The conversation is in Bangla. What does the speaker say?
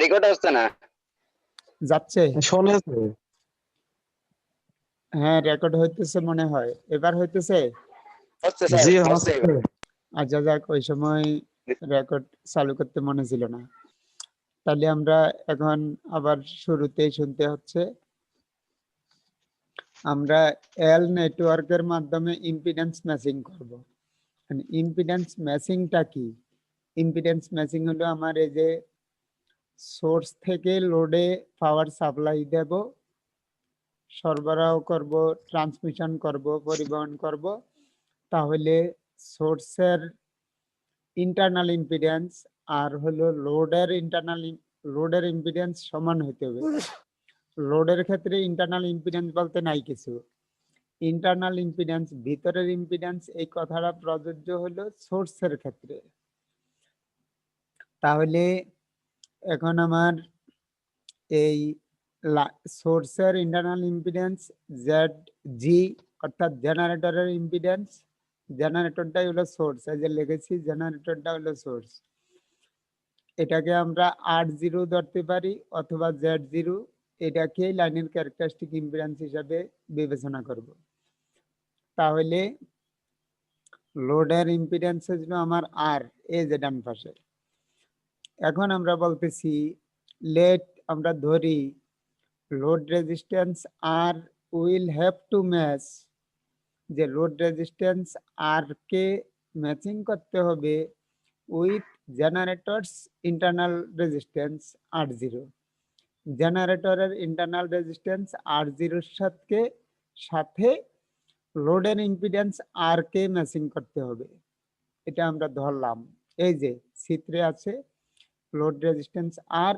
রেকর্ড হচ্ছে না। যাচ্ছে? শুনেছে। হ্যাঁ রেকর্ড হইতেছে মনে হয়, এবার হইতেছে। হচ্ছে স্যার, জি হচ্ছে হচ্ছে। এবার। আচ্ছা যাক, ওই সময় রেকর্ড চালু করতে মনে ছিল না। তাহলে আমরা এখন আবার শুরুতেই শুনতে হচ্ছে। আমরা এল নেটওয়ার্কের মাধ্যমে ইম্পিডেন্স ম্যাচিং করব। ইম্পিডেন্স ম্যাচিংটা কি? ইম্পিডেন্স ম্যাচিং হলো আমার এই যে সোর্স থেকে লোডে পাওয়ার সাপ্লাই দেব, সরবরাহ করব, ট্রান্সমিশন করব, পরিবহন করব, তাহলে সোর্সের ইন্টারনাল ইম্পিডেন্স আর হলো লোডের ইম্পিডেন্স সমান হতে হবে। লোডের ক্ষেত্রে ইন্টারনাল ইম্পিডেন্স বলতে নাই কিছু। ইন্টারনাল ইম্পিডেন্স, ভিতরের ইম্পিডেন্স, এই কথাটা প্রযোজ্য হলো সোর্সের ক্ষেত্রে। তাহলে এখন আমার এই সোর্সের ইন্টারনাল ইম্পিডেন্স জেড জি, অর্থাৎ জেনারেটরের ইম্পিডেন্স, জেনারেটরটাই হলো সোর্স, এই যে লিখেছি জেনারেটরটা হলো সোর্স। এটাকে আমরা R0 ধরতে পারি অথবা Z0, এটাকে লাইনের ক্যারেক্টারিস্টিক ইম্পিডেন্স হিসাবে বিবেচনা করব। তাহলে লোডের ইম্পিডেন্স হলো আমার আর, এই যে ডান পাশে। এখন আমরা বলতেছি লেট আমরা ধরি load resistance R will have to match, যে লোড রেজিস্ট্যান্স আর কে ম্যাচিং করতে হবে উইথ জেনারেটরস ইন্টারনাল রেজিস্ট্যান্স R0। জেনারেটরের ইন্টারনাল রেজিস্ট্যান্স R0 সাথে লোডের ইম্পিডেন্স আর কে ম্যাচিং করতে হবে। এটা আমরা ধরলাম। এই যে চিত্রে আছে লোড রেজিস্ট্যান্স আর